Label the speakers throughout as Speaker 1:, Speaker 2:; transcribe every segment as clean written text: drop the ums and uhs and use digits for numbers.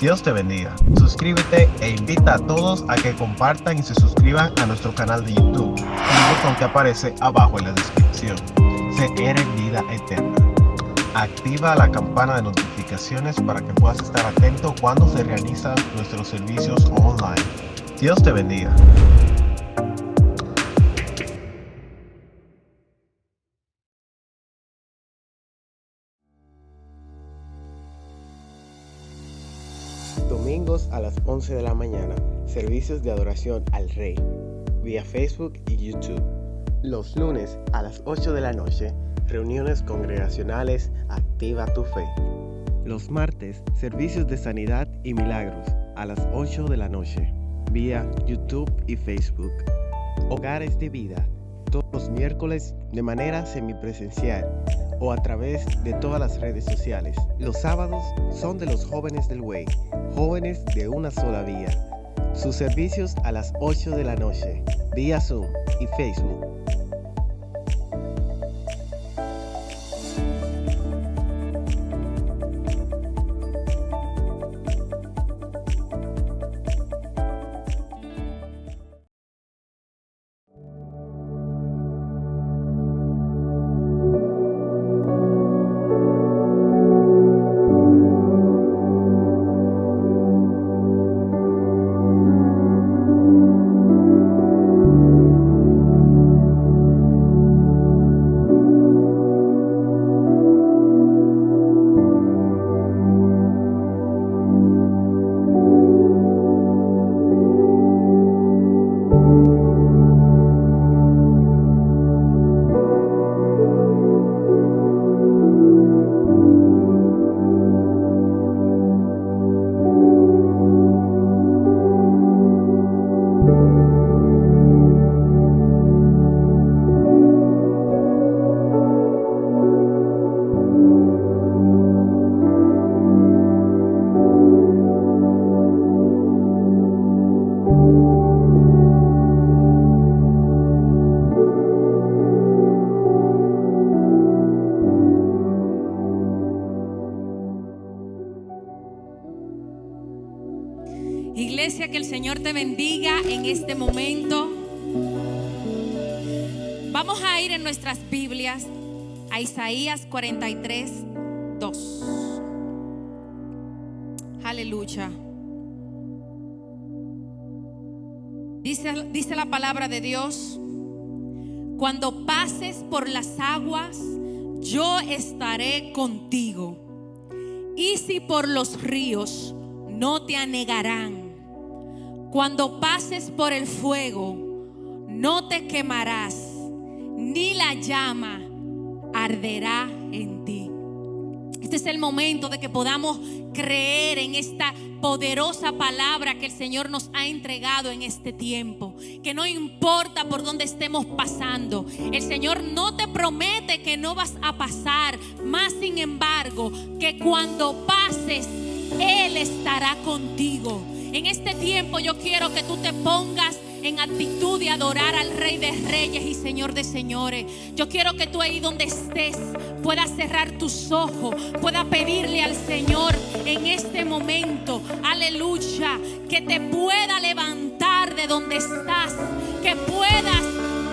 Speaker 1: Dios te bendiga. Suscríbete e invita a todos a que compartan y se suscriban a nuestro canal de YouTube. El botón que aparece abajo en la descripción. Se eres vida eterna. Activa la campana de notificaciones para que puedas estar atento cuando se realizan nuestros servicios online. Dios te bendiga.
Speaker 2: Domingos a las 11 de la mañana, servicios de adoración al Rey, vía Facebook y YouTube. Los lunes a las 8 de la noche, reuniones congregacionales Activa tu Fe. Los martes, servicios de sanidad y milagros a las 8 de la noche, vía YouTube y Facebook. Hogares de Vida, todos los miércoles de manera semipresencial o a través de todas las redes sociales. Los sábados son de los jóvenes del Way, jóvenes de una sola vía. Sus servicios a las 8 de la noche, vía Zoom y Facebook.
Speaker 3: Iglesia, que el Señor te bendiga en este momento. Vamos a ir en nuestras Biblias a Isaías 43, 2. Aleluya. Dice la palabra de Dios: cuando pases por las aguas, yo estaré contigo. Y si por los ríos, no te anegarán. Cuando pases por el fuego, no te quemarás, ni la llama arderá en ti. Este es el momento de que podamos creer en esta poderosa palabra que el Señor nos ha entregado en este tiempo. Que no importa por dónde estemos pasando, el Señor no te promete que no vas a pasar, más sin embargo, que cuando pases, Él estará contigo. En este tiempo yo quiero que tú te pongas en actitud de adorar al Rey de Reyes y Señor de Señores. Yo quiero que tú ahí donde estés puedas cerrar tus ojos, puedas pedirle al Señor en este momento, aleluya, que te pueda levantar de donde estás, que puedas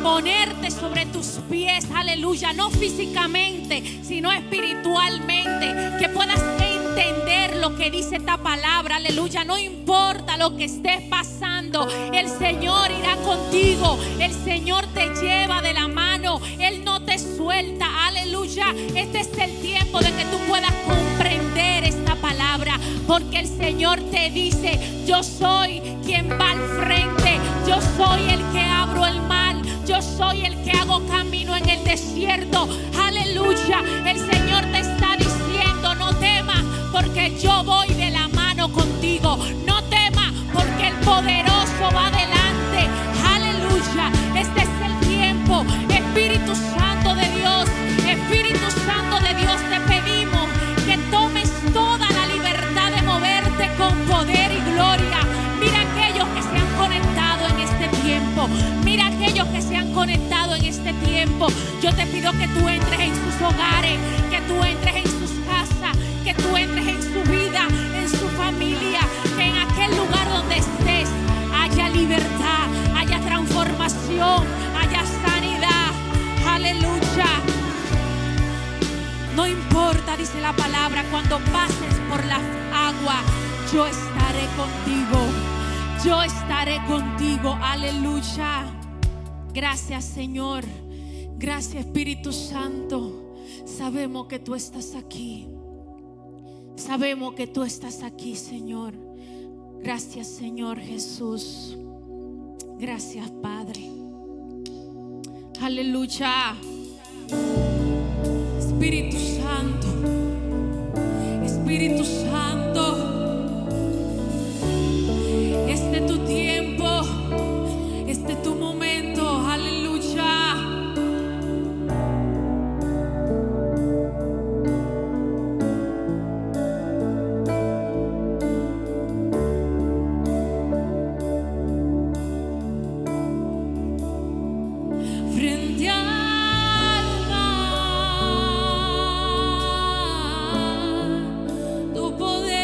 Speaker 3: ponerte sobre tus pies, aleluya, no físicamente, sino espiritualmente, que puedas entender lo que dice esta palabra, aleluya. No importa lo que estés pasando, el Señor irá contigo, el Señor te lleva de la mano, Él no te suelta, aleluya. Este es el tiempo de que tú puedas comprender esta palabra, porque el Señor te dice: yo soy quien va al frente, yo soy el que abro el mar, yo soy el que hago camino en el desierto, aleluya. El Señor te está diciendo: no temas, porque yo voy de la mano contigo. No temas, porque el poderoso va adelante, aleluya. Este es el tiempo. Espíritu Santo de Dios, Espíritu Santo de Dios, te pedimos que tomes toda la libertad de moverte con poder y gloria. Mira aquellos que se han conectado en este tiempo, mira aquellos que se han conectado en este tiempo. Yo te pido que tú entres en sus hogares, que tú entres en sus casas, que tú entres en su vida, en su familia. familia, que en aquel lugar donde estés haya libertad, haya transformación, haya sanidad. Aleluya. No importa, dice la palabra, cuando pases por la agua, yo estaré contigo. Yo estaré contigo. Aleluya. Gracias, Señor. Gracias, Espíritu Santo. Sabemos que tú estás aquí. Sabemos que tú estás aquí, Señor. Gracias, Señor Jesús. Gracias, Padre. Aleluya. Espíritu Santo. Espíritu Santo. Este es tu tiempo. Este es tu momento. Aleluya. Frente al mar, tu poder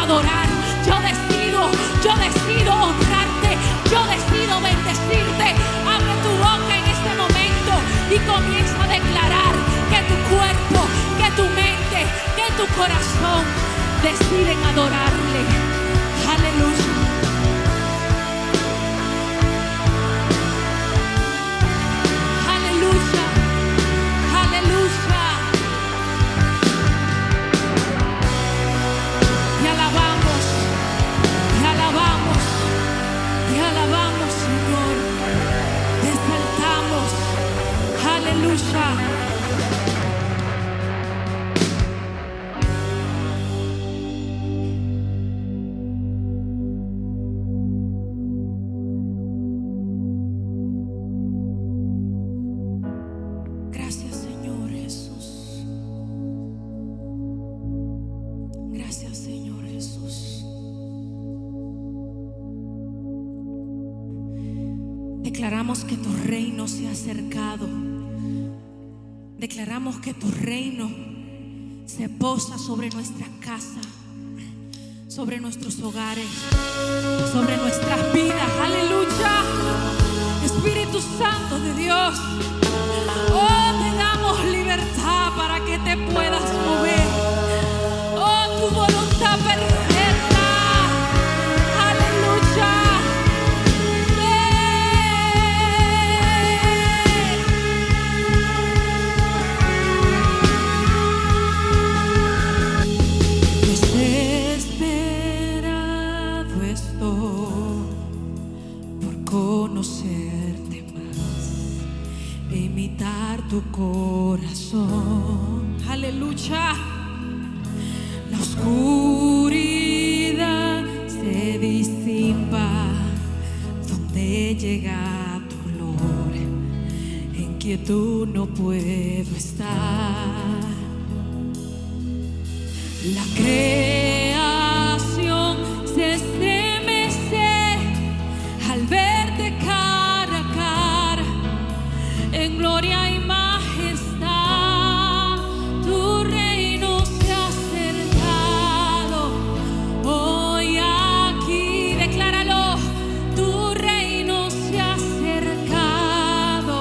Speaker 3: adorar. Yo decido honrarte. Yo decido bendecirte. Abre tu boca en este momento y comienza a declarar que tu cuerpo, que tu mente, que tu corazón deciden adorarle. Aleluya. Aleluya. Aleluya. Te alabamos, te alabamos, te alabamos, Señor. Te exaltamos. Aleluya. Gracias, Señor Jesús. Gracias, Señor Jesús. Declaramos que tu reino se ha acercado. Declaramos que tu reino se posa sobre nuestra casa, sobre nuestros hogares, sobre nuestras vidas. Aleluya. Espíritu Santo de Dios, oh, te damos libertad para que te puedas mover. Oh, tu voluntad perfecta. Aleluya. Desesperado estoy por conocerte más e imitar tu corazón. Aleluya. La oscuridad se disipa donde llega tu olor. En quietud no puedo estar. La creación se estremece al verte cara a cara en gloria y majestad. Tu reino se ha acercado hoy aquí. Decláralo. Tu reino se ha acercado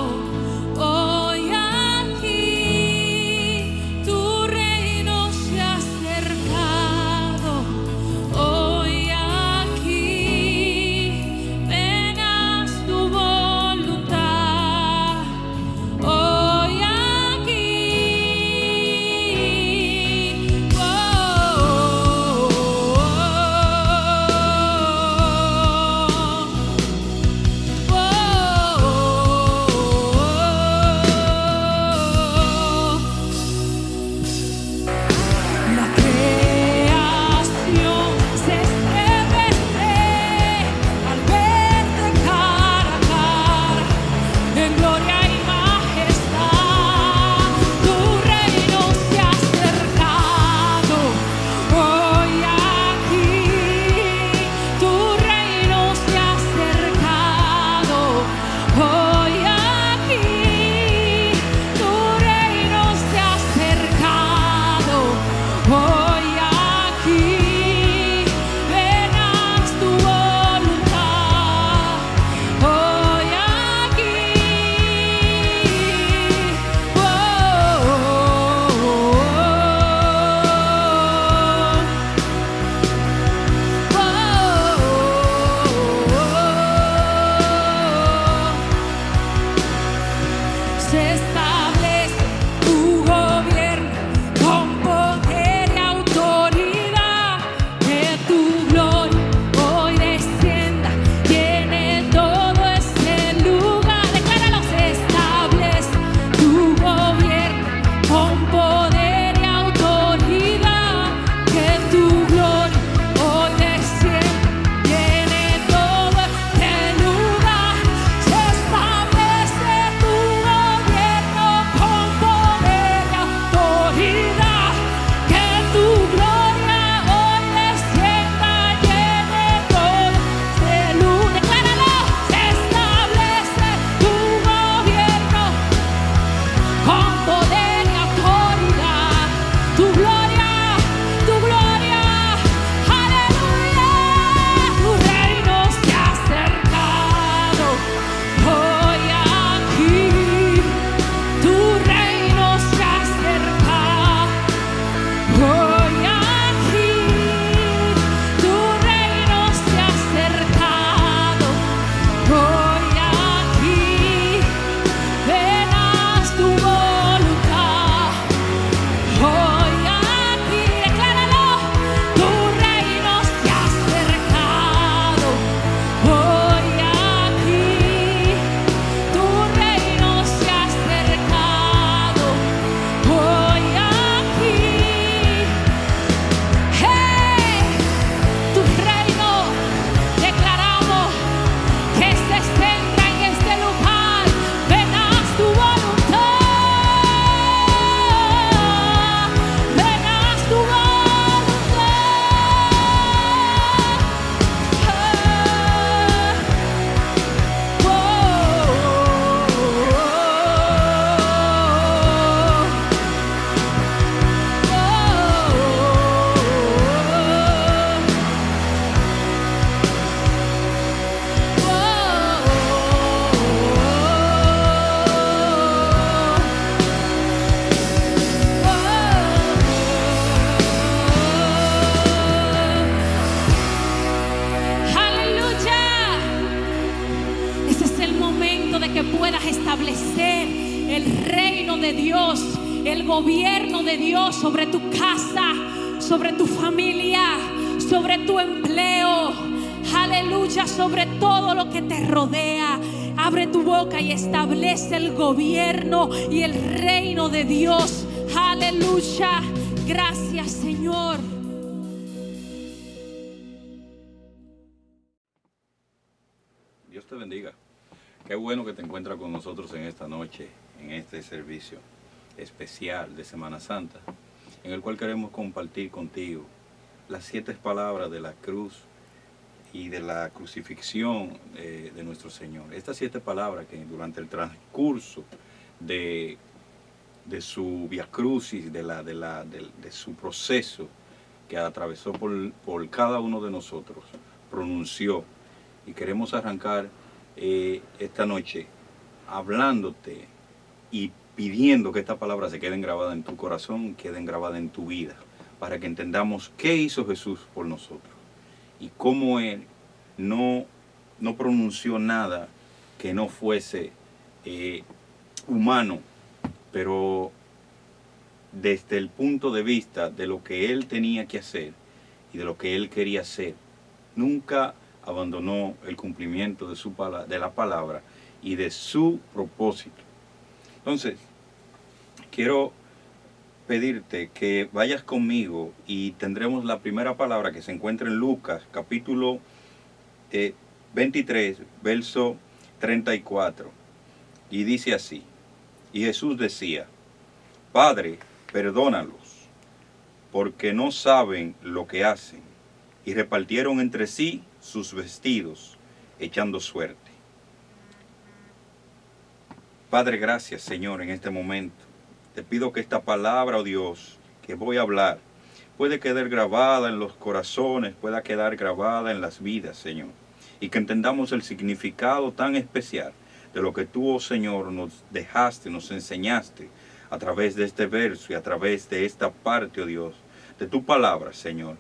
Speaker 3: hoy aquí. Tu reino se ha acercado. gobierno de Dios sobre tu casa, sobre tu familia, sobre tu empleo. Aleluya, sobre todo lo que te rodea. Abre tu boca y establece el gobierno y el reino de Dios. Aleluya. Gracias, Señor.
Speaker 4: Dios te bendiga. Qué bueno que te encuentras con nosotros en esta noche, en este servicio especial de Semana Santa, en el cual queremos compartir contigo las 7 palabras de la cruz y de la crucifixión de nuestro Señor. Estas 7 palabras que durante el transcurso de su via crucis, de su proceso que atravesó por cada uno de nosotros, pronunció. Y queremos arrancar esta noche hablándote y pidiendo que estas palabras se queden grabadas en tu corazón, queden grabadas en tu vida, para que entendamos qué hizo Jesús por nosotros y cómo Él no pronunció nada que no fuese humano, pero desde el punto de vista de lo que Él tenía que hacer y de lo que Él quería hacer. Nunca abandonó el cumplimiento de la palabra y de su propósito. Entonces, quiero pedirte que vayas conmigo y tendremos la primera palabra que se encuentra en Lucas, capítulo 23, verso 34. Y dice así: y Jesús decía: Padre, perdónalos, porque no saben lo que hacen. Y repartieron entre sí sus vestidos, echando suerte. Padre, gracias, Señor, en este momento. Te pido que esta palabra, oh Dios, que voy a hablar, puede quedar grabada en los corazones, pueda quedar grabada en las vidas, Señor. Y que entendamos el significado tan especial de lo que tú, oh Señor, nos dejaste, nos enseñaste a través de este verso y a través de esta parte, oh Dios, de tu palabra, Señor.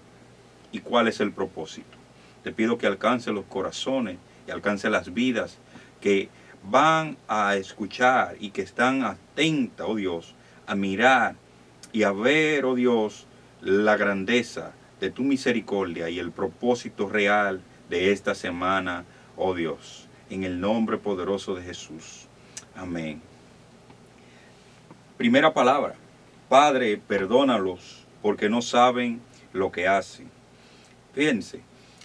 Speaker 4: ¿Y cuál es el propósito? Te pido que alcance los corazones y alcance las vidas que van a escuchar y que están atentas, oh Dios, a mirar y a ver, oh Dios, la grandeza de tu misericordia y el propósito real de esta semana, oh Dios, en el nombre poderoso de Jesús. Amén. Primera palabra: Padre, perdónalos porque no saben lo que hacen. Fíjense,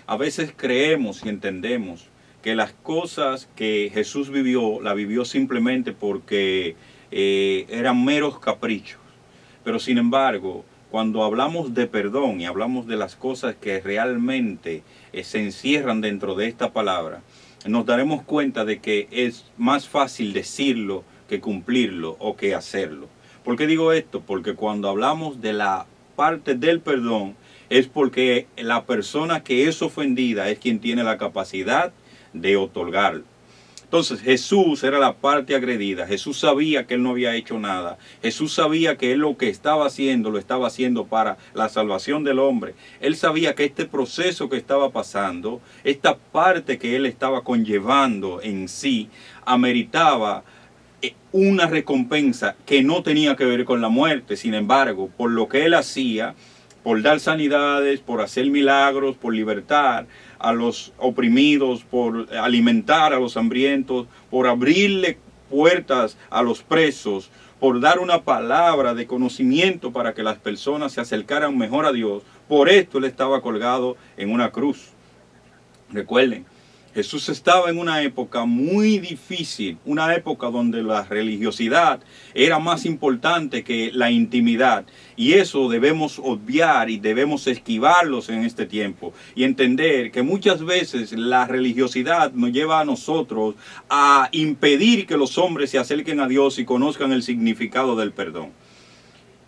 Speaker 4: a veces creemos y entendemos que las cosas que Jesús vivió, la vivió simplemente porque eran meros caprichos. Pero sin embargo, cuando hablamos de perdón y hablamos de las cosas que realmente se encierran dentro de esta palabra, nos daremos cuenta de que es más fácil decirlo que cumplirlo o que hacerlo. ¿Por qué digo esto? Porque cuando hablamos de la parte del perdón, es porque la persona que es ofendida es quien tiene la capacidad de otorgarlo. Entonces Jesús era la parte agredida. Jesús sabía que él no había hecho nada. Jesús sabía que él lo que estaba haciendo, lo estaba haciendo para la salvación del hombre. Él sabía que este proceso que estaba pasando, esta parte que él estaba conllevando en sí, ameritaba una recompensa que no tenía que ver con la muerte. Sin embargo, por lo que él hacía, por dar sanidades, por hacer milagros, por libertar a los oprimidos, por alimentar a los hambrientos, por abrirle puertas a los presos, por dar una palabra de conocimiento para que las personas se acercaran mejor a Dios. Por esto él estaba colgado en una cruz. Recuerden, Jesús estaba en una época muy difícil, una época donde la religiosidad era más importante que la intimidad. Y eso debemos obviar y debemos esquivarlos en este tiempo. Y entender que muchas veces la religiosidad nos lleva a nosotros a impedir que los hombres se acerquen a Dios y conozcan el significado del perdón.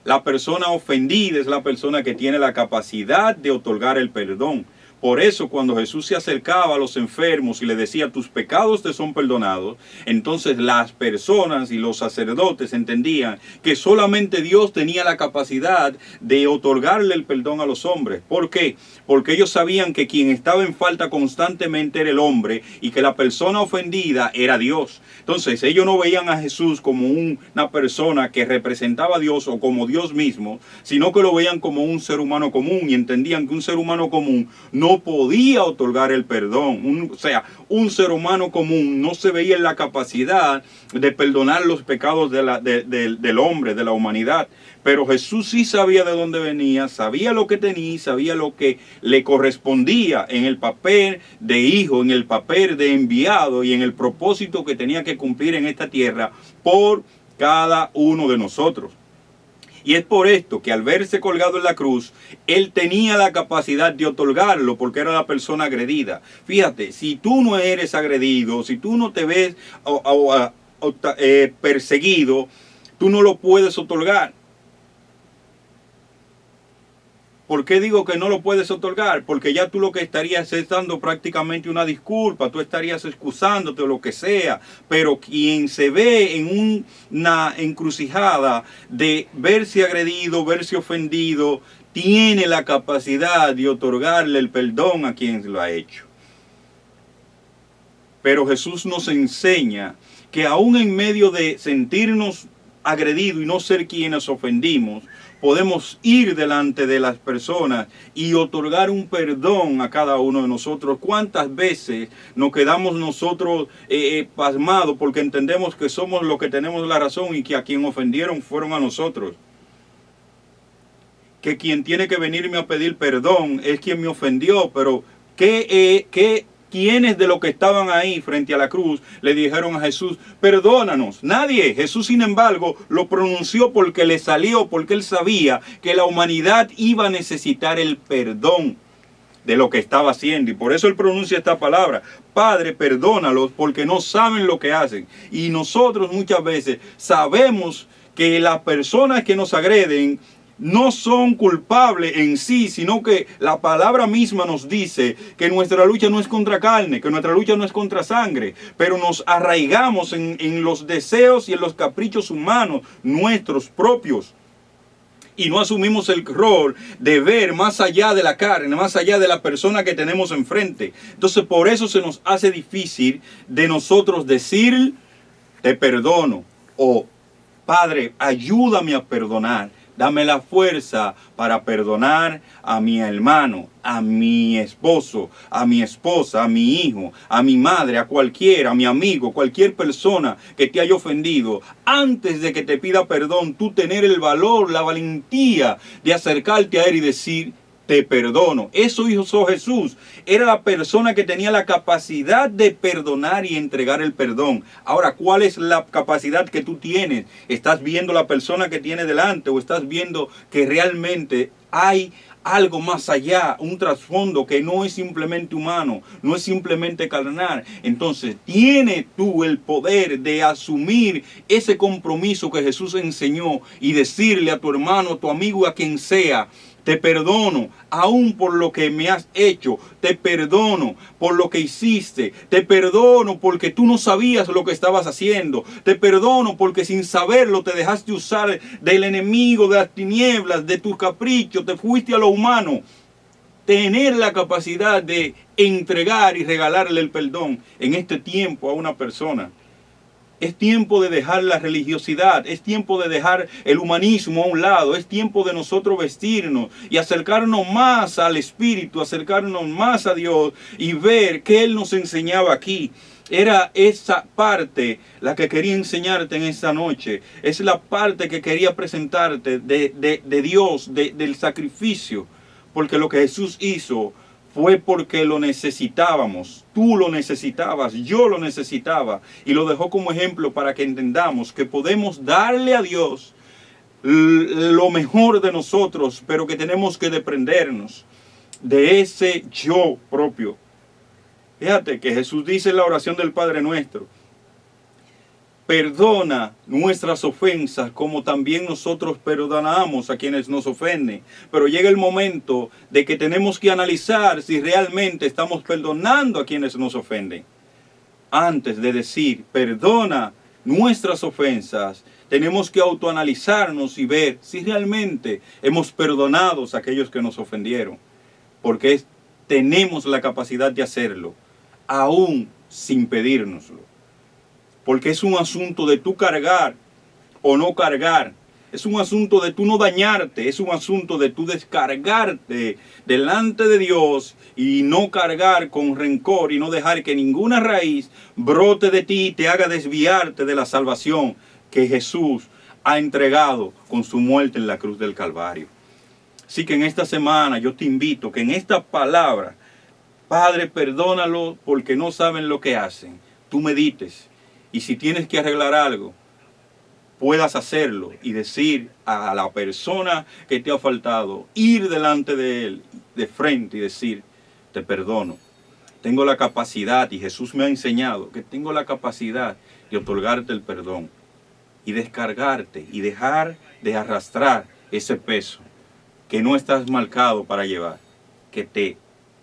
Speaker 4: La persona ofendida es la persona que tiene la capacidad de otorgar el perdón. Por eso cuando Jesús se acercaba a los enfermos y le decía, tus pecados te son perdonados, entonces las personas y los sacerdotes entendían que solamente Dios tenía la capacidad de otorgarle el perdón a los hombres. ¿Por qué? Porque ellos sabían que quien estaba en falta constantemente era el hombre y que la persona ofendida era Dios. Entonces ellos no veían a Jesús como una persona que representaba a Dios o como Dios mismo, sino que lo veían como un ser humano común, y entendían que un ser humano común no podía otorgar el perdón. Un ser humano común no se veía en la capacidad de perdonar los pecados del hombre, de la humanidad. Pero Jesús sí sabía de dónde venía, sabía lo que tenía, sabía lo que le correspondía en el papel de hijo, en el papel de enviado y en el propósito que tenía que cumplir en esta tierra por cada uno de nosotros. Y es por esto que al verse colgado en la cruz, él tenía la capacidad de otorgarlo porque era la persona agredida. Fíjate, si tú no eres agredido, si tú no te ves perseguido, tú no lo puedes otorgar. ¿Por qué digo que no lo puedes otorgar? Porque ya tú lo que estarías es dando prácticamente una disculpa, tú estarías excusándote o lo que sea, pero quien se ve en una encrucijada de verse agredido, verse ofendido, tiene la capacidad de otorgarle el perdón a quien lo ha hecho. Pero Jesús nos enseña que aún en medio de sentirnos agredidos y no ser quienes ofendimos, podemos ir delante de las personas y otorgar un perdón a cada uno de nosotros. ¿Cuántas veces nos quedamos nosotros pasmados porque entendemos que somos los que tenemos la razón y que a quien ofendieron fueron a nosotros? Que quien tiene que venirme a pedir perdón es quien me ofendió, pero ¿quiénes de los que estaban ahí frente a la cruz le dijeron a Jesús, perdónanos? Nadie. Jesús, sin embargo, lo pronunció porque le salió, porque él sabía que la humanidad iba a necesitar el perdón de lo que estaba haciendo. Y por eso él pronuncia esta palabra, Padre, perdónalos porque no saben lo que hacen. Y nosotros muchas veces sabemos que las personas que nos agreden no son culpables en sí, sino que la palabra misma nos dice que nuestra lucha no es contra carne, que nuestra lucha no es contra sangre, pero nos arraigamos en los deseos y en los caprichos humanos, nuestros propios. Y no asumimos el rol de ver más allá de la carne, más allá de la persona que tenemos enfrente. Entonces por eso se nos hace difícil de nosotros decir, te perdono, o Padre, ayúdame a perdonar. Dame la fuerza para perdonar a mi hermano, a mi esposo, a mi esposa, a mi hijo, a mi madre, a cualquiera, a mi amigo, cualquier persona que te haya ofendido. Antes de que te pida perdón, tú tener el valor, la valentía de acercarte a él y decir, te perdono. Eso hizo Jesús. Era la persona que tenía la capacidad de perdonar y entregar el perdón. Ahora, ¿cuál es la capacidad que tú tienes? ¿Estás viendo la persona que tienes delante o estás viendo que realmente hay algo más allá, un trasfondo que no es simplemente humano, no es simplemente carnal? Entonces, tienes tú el poder de asumir ese compromiso que Jesús enseñó y decirle a tu hermano, a tu amigo, a quien sea, te perdono aún por lo que me has hecho. Te perdono por lo que hiciste. Te perdono porque tú no sabías lo que estabas haciendo. Te perdono porque sin saberlo te dejaste usar del enemigo, de las tinieblas, de tus caprichos. Te fuiste a lo humano. Tener la capacidad de entregar y regalarle el perdón en este tiempo a una persona. Es tiempo de dejar la religiosidad, es tiempo de dejar el humanismo a un lado, es tiempo de nosotros vestirnos y acercarnos más al Espíritu, acercarnos más a Dios y ver qué Él nos enseñaba aquí. Era esa parte la que quería enseñarte en esta noche, es la parte que quería presentarte de Dios, del sacrificio, porque lo que Jesús hizo fue porque lo necesitábamos. Tú lo necesitabas, yo lo necesitaba. Y lo dejó como ejemplo para que entendamos que podemos darle a Dios lo mejor de nosotros, pero que tenemos que desprendernos de ese yo propio. Fíjate que Jesús dice en la oración del Padre Nuestro, perdona nuestras ofensas como también nosotros perdonamos a quienes nos ofenden. Pero llega el momento de que tenemos que analizar si realmente estamos perdonando a quienes nos ofenden. Antes de decir perdona nuestras ofensas, tenemos que autoanalizarnos y ver si realmente hemos perdonado a aquellos que nos ofendieron. Porque tenemos la capacidad de hacerlo, aún sin pedírnoslo. Porque es un asunto de tú cargar o no cargar. Es un asunto de tú no dañarte. Es un asunto de tú descargarte delante de Dios y no cargar con rencor y no dejar que ninguna raíz brote de ti y te haga desviarte de la salvación que Jesús ha entregado con su muerte en la cruz del Calvario. Así que en esta semana yo te invito que en esta palabra, Padre, perdónalo porque no saben lo que hacen, tú medites. Y si tienes que arreglar algo, puedas hacerlo y decir a la persona que te ha faltado, ir delante de él de frente y decir, te perdono. Tengo la capacidad, y Jesús me ha enseñado que tengo la capacidad de otorgarte el perdón y descargarte y dejar de arrastrar ese peso que no estás marcado para llevar, que te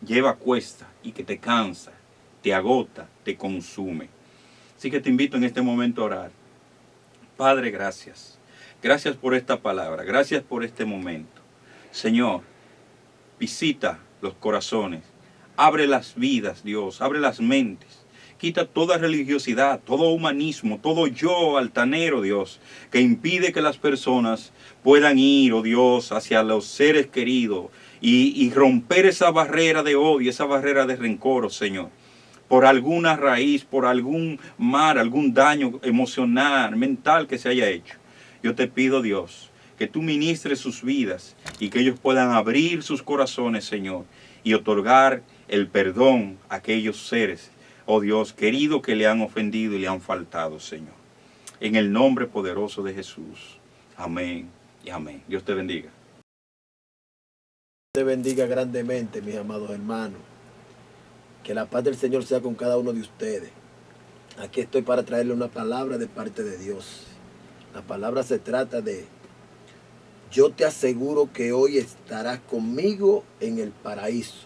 Speaker 4: lleva a cuesta y que te cansa, te agota, te consume. Así que te invito en este momento a orar. Padre, gracias. Gracias por esta palabra. Gracias por este momento. Señor, visita los corazones. Abre las vidas, Dios. Abre las mentes. Quita toda religiosidad, todo humanismo, todo yo altanero, Dios, que impide que las personas puedan ir, oh Dios, hacia los seres queridos y romper esa barrera de odio, esa barrera de rencor, oh Señor. Por alguna raíz, por algún mal, algún daño emocional, mental que se haya hecho. Yo te pido, Dios, que tú ministres sus vidas y que ellos puedan abrir sus corazones, Señor, y otorgar el perdón a aquellos seres, oh Dios, querido, que le han ofendido y le han faltado, Señor. En el nombre poderoso de Jesús. Amén y amén. Dios te bendiga.
Speaker 5: Te bendiga grandemente, mis amados hermanos. Que la paz del Señor sea con cada uno de ustedes. Aquí estoy para traerle una palabra de parte de Dios. La palabra se trata de: yo te aseguro que hoy estarás conmigo en el paraíso.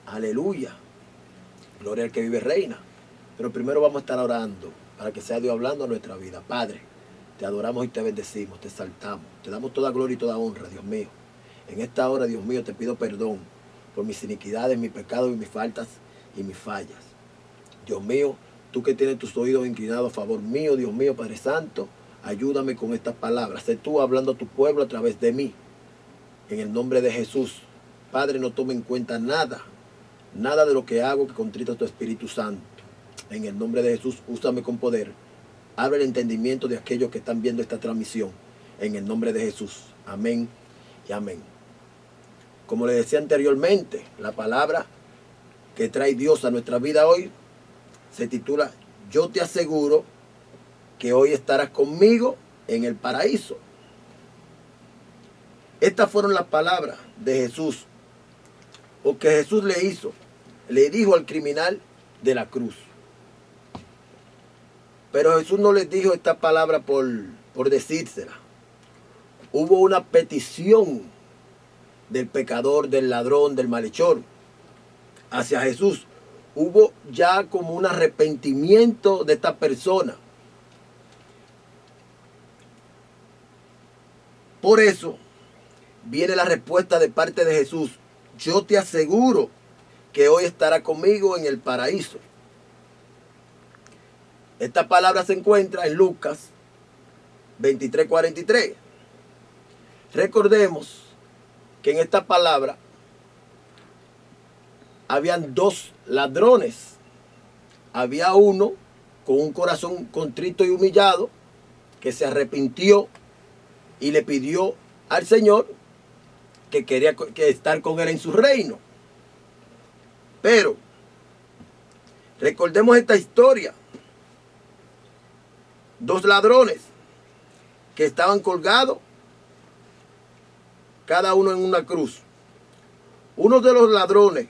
Speaker 5: Aleluya. Gloria al que vive reina. Pero primero vamos a estar orando para que sea Dios hablando a nuestra vida. Padre, te adoramos y te bendecimos, te exaltamos. Te damos toda gloria y toda honra, Dios mío. En esta hora, Dios mío, te pido perdón por mis iniquidades, mis pecados y mis faltas y mis fallas. Dios mío, tú que tienes tus oídos inclinados a favor mío, Dios mío, Padre Santo, ayúdame con estas palabras. Sé tú hablando a tu pueblo a través de mí. En el nombre de Jesús. Padre, no tome en cuenta nada de lo que hago que contrita tu Espíritu Santo. En el nombre de Jesús, úsame con poder. Abre el entendimiento de aquellos que están viendo esta transmisión. En el nombre de Jesús. Amén y amén. Como le decía anteriormente, la palabra que trae Dios a nuestra vida hoy se titula: yo te aseguro que hoy estarás conmigo en el paraíso. Estas fueron las palabras de Jesús, o que Jesús le dijo al criminal de la cruz. Pero Jesús no les dijo esta palabra por decírsela. Hubo una petición del pecador, del ladrón, del malhechor hacia Jesús. Hubo ya como un arrepentimiento de esta persona. Por eso viene la respuesta de parte de Jesús: yo te aseguro que hoy estará conmigo en el paraíso. Esta palabra se encuentra en Lucas 23:43. Recordemos que en esta palabra habían dos ladrones. Había uno con un corazón contrito y humillado que se arrepintió y le pidió al Señor que quería estar con él en su reino. Pero recordemos esta historia. Dos ladrones que estaban colgados, cada uno en una cruz. Uno de los ladrones,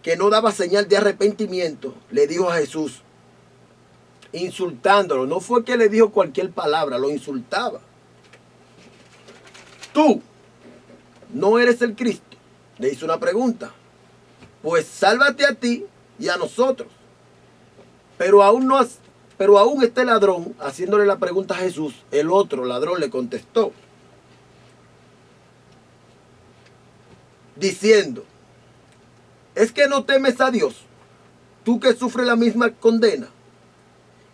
Speaker 5: que no daba señal de arrepentimiento, le dijo a Jesús: insultándolo. No fue que le dijo cualquier palabra, lo insultaba. Tú no eres el Cristo. Le hizo una pregunta. Pues sálvate a ti y a nosotros. Pero aún este ladrón, haciéndole la pregunta a Jesús, el otro ladrón le contestó, diciendo, ¿es que no temes a Dios, tú que sufres la misma condena?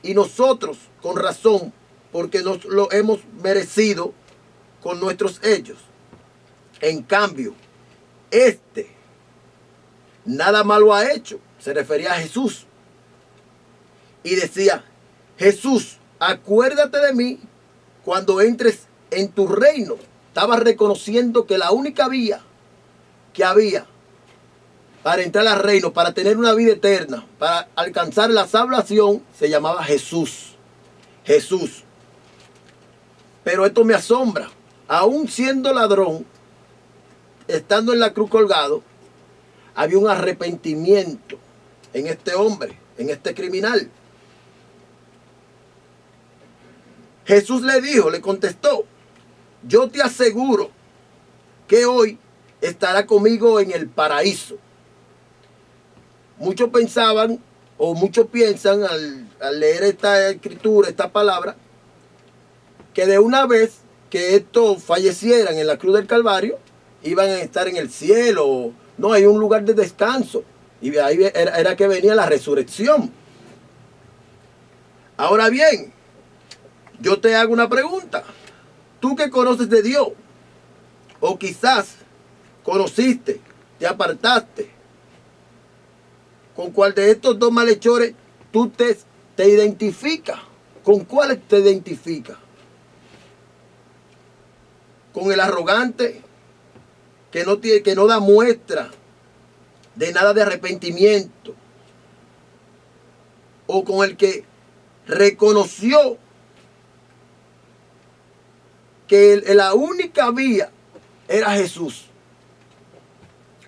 Speaker 5: Y nosotros, con razón, porque nos lo hemos merecido con nuestros hechos. En cambio, nada malo ha hecho. Se refería a Jesús. Y decía, Jesús, acuérdate de mí cuando entres en tu reino. Estaba reconociendo que la única vía que había para entrar al reino, para tener una vida eterna, para alcanzar la salvación, se llamaba Jesús. Jesús. Pero esto me asombra. Aún siendo ladrón, estando en la cruz colgado, había un arrepentimiento en este hombre, en este criminal. Jesús le contestó, yo te aseguro que hoy estará conmigo en el paraíso. Muchos pensaban, o muchos piensan al leer esta escritura, esta palabra, que de una vez que estos fallecieran en la cruz del Calvario, iban a estar en el cielo. No, hay un lugar de descanso. Y ahí era que venía la resurrección. Ahora bien, yo te hago una pregunta. Tú que conoces de Dios, o quizás conociste, te apartaste, ¿con cuál de estos dos malhechores tú te identificas? ¿Con cuál te identificas? ¿Con el arrogante que no da muestra de nada de arrepentimiento? ¿O con el que reconoció que la única vía era Jesús?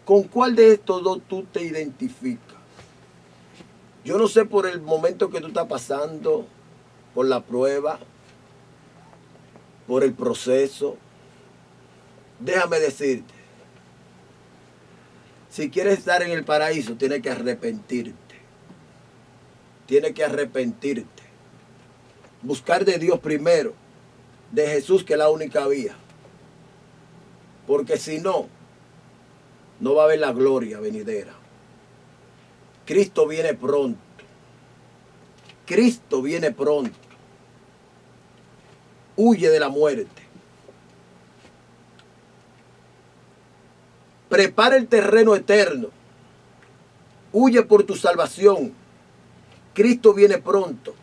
Speaker 5: ¿Con cuál de estos dos tú te identificas? Yo no sé por el momento que tú estás pasando, por la prueba, por el proceso. Déjame decirte, si quieres estar en el paraíso, tienes que arrepentirte. Tienes que arrepentirte. Buscar de Dios primero, de Jesús, que es la única vía. Porque si no, no va a haber la gloria venidera. Cristo viene pronto. Cristo viene pronto. Huye de la muerte. Prepara el terreno eterno. Huye por tu salvación. Cristo viene pronto.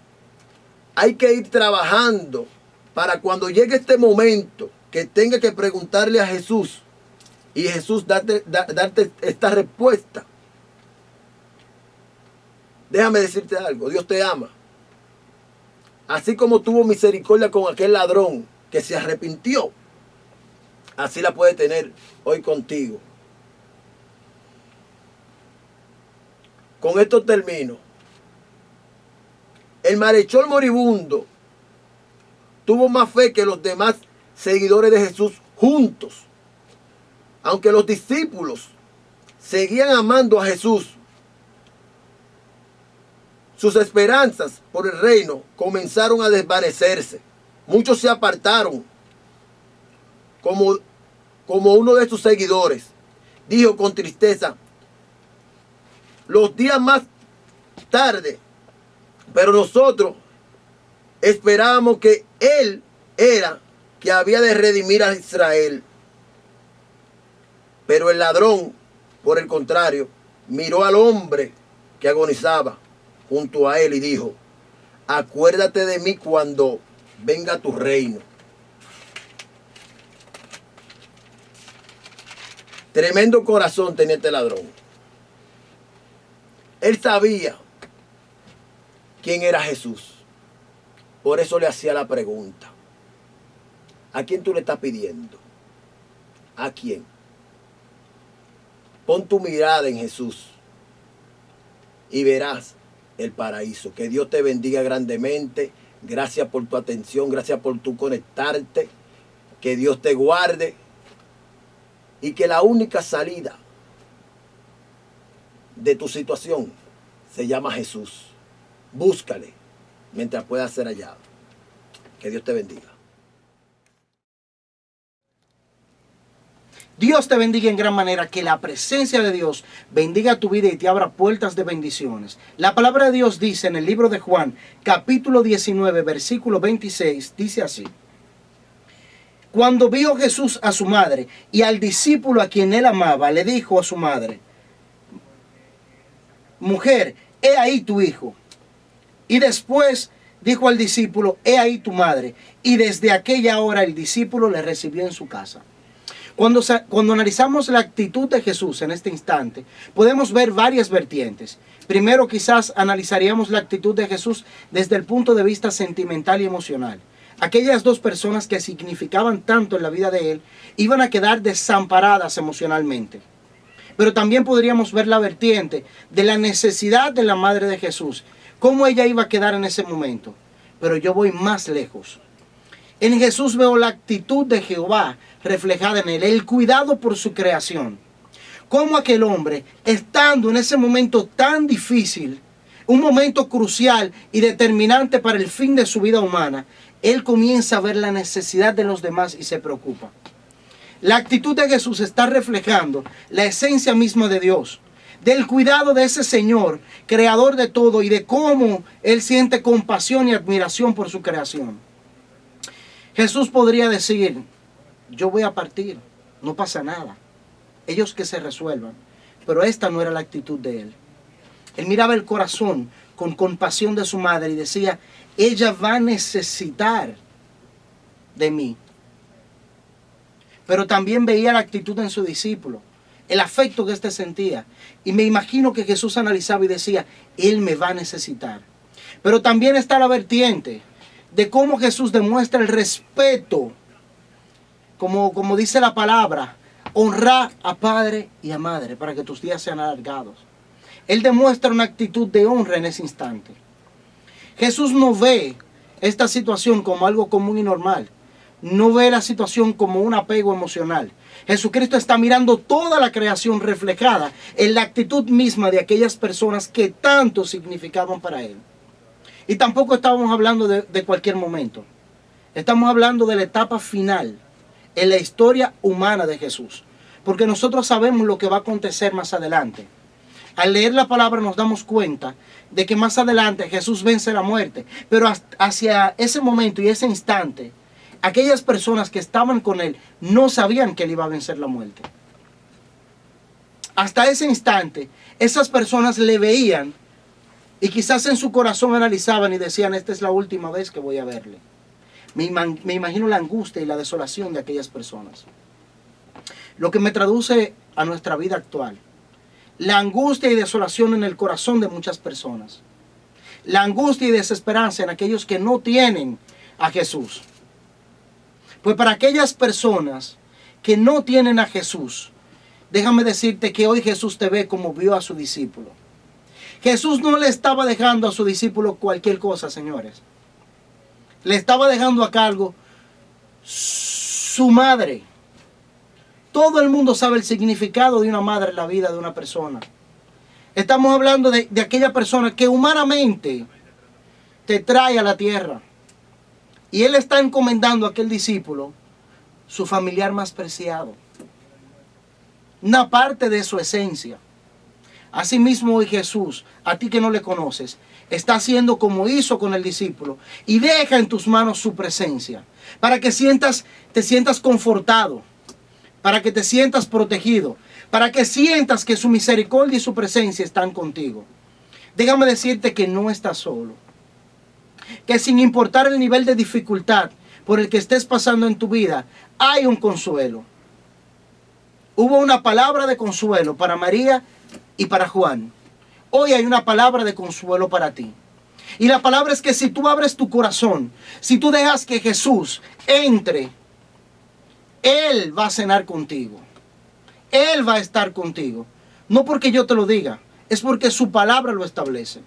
Speaker 5: Hay que ir trabajando para cuando llegue este momento que tenga que preguntarle a Jesús y Jesús darte esta respuesta. Déjame decirte algo, Dios te ama. Así como tuvo misericordia con aquel ladrón que se arrepintió, así la puede tener hoy contigo. Con esto termino. El malhechor moribundo tuvo más fe que los demás seguidores de Jesús juntos. Aunque los discípulos seguían amando a Jesús, sus esperanzas por el reino comenzaron a desvanecerse. Muchos se apartaron, como uno de sus seguidores. Dijo con tristeza, los días más tarde, pero nosotros esperábamos que Él era que había de redimir a Israel. Pero el ladrón, por el contrario, miró al hombre que agonizaba junto a él y dijo, acuérdate de mí cuando venga tu reino. Tremendo corazón tenía este ladrón. Él sabía quién era Jesús. Por eso le hacía la pregunta. ¿A quién tú le estás pidiendo? ¿A quién? Pon tu mirada en Jesús y verás el paraíso. Que Dios te bendiga grandemente. Gracias por tu atención, gracias por tu conectarte. Que Dios te guarde. Y que la única salida de tu situación se llama Jesús. Búscale mientras pueda ser hallado. Que Dios te bendiga.
Speaker 6: Dios te bendiga en gran manera, que la presencia de Dios bendiga tu vida y te abra puertas de bendiciones. La palabra de Dios dice en el libro de Juan, capítulo 19, versículo 26, dice así: cuando vio Jesús a su madre y al discípulo a quien él amaba, le dijo a su madre: mujer, he ahí tu hijo. Y después dijo al discípulo: he ahí tu madre. Y desde aquella hora el discípulo le recibió en su casa. Cuando analizamos la actitud de Jesús en este instante, podemos ver varias vertientes. Primero, quizás analizaríamos la actitud de Jesús desde el punto de vista sentimental y emocional. Aquellas dos personas que significaban tanto en la vida de él iban a quedar desamparadas emocionalmente. Pero también podríamos ver la vertiente de la necesidad de la madre de Jesús, cómo ella iba a quedar en ese momento. Pero yo voy más lejos. En Jesús veo la actitud de Jehová reflejada en él, el cuidado por su creación. Cómo aquel hombre, estando en ese momento tan difícil, un momento crucial y determinante para el fin de su vida humana, él comienza a ver la necesidad de los demás y se preocupa. La actitud de Jesús está reflejando la esencia misma de Dios, del cuidado de ese Señor, creador de todo, y de cómo él siente compasión y admiración por su creación. Jesús podría decir: yo voy a partir, no pasa nada, ellos que se resuelvan. Pero esta no era la actitud de él. Él miraba el corazón con compasión de su madre y decía: ella va a necesitar de mí. Pero también veía la actitud en su discípulo, el afecto que éste sentía. Y me imagino que Jesús analizaba y decía: él me va a necesitar. Pero también está la vertiente de cómo Jesús demuestra el respeto, como dice la palabra: honra a padre y a madre para que tus días sean alargados. Él demuestra una actitud de honra en ese instante. Jesús no ve esta situación como algo común y normal. No ve la situación como un apego emocional. Jesucristo está mirando toda la creación reflejada en la actitud misma de aquellas personas que tanto significaban para él. Y tampoco estábamos hablando de cualquier momento. Estamos hablando de la etapa final en la historia humana de Jesús. Porque nosotros sabemos lo que va a acontecer más adelante. Al leer la palabra nos damos cuenta de que más adelante Jesús vence la muerte. Pero hacia ese momento y ese instante, aquellas personas que estaban con él no sabían que él iba a vencer la muerte. Hasta ese instante, esas personas le veían y quizás en su corazón analizaban y decían: esta es la última vez que voy a verle. Me imagino la angustia y la desolación de aquellas personas. Lo que me traduce a nuestra vida actual. La angustia y desolación en el corazón de muchas personas. La angustia y desesperanza en aquellos que no tienen a Jesús. Pues para aquellas personas que no tienen a Jesús, déjame decirte que hoy Jesús te ve como vio a su discípulo. Jesús no le estaba dejando a su discípulo cualquier cosa, señores. Le estaba dejando a cargo su madre. Todo el mundo sabe el significado de una madre en la vida de una persona. Estamos hablando de aquella persona que humanamente te trae a la tierra. Y él está encomendando a aquel discípulo su familiar más preciado. Una parte de su esencia. Asimismo hoy Jesús, a ti que no le conoces, está haciendo como hizo con el discípulo. Y deja en tus manos su presencia. Para que te sientas confortado. Para que te sientas protegido. Para que sientas que su misericordia y su presencia están contigo. Déjame decirte que no estás solo. Que sin importar el nivel de dificultad por el que estés pasando en tu vida, hay un consuelo. Hubo una palabra de consuelo para María y para Juan. Hoy hay una palabra de consuelo para ti. Y la palabra es que si tú abres tu corazón, si tú dejas que Jesús entre, Él va a cenar contigo. Él va a estar contigo. No porque yo te lo diga, es porque su palabra lo establece.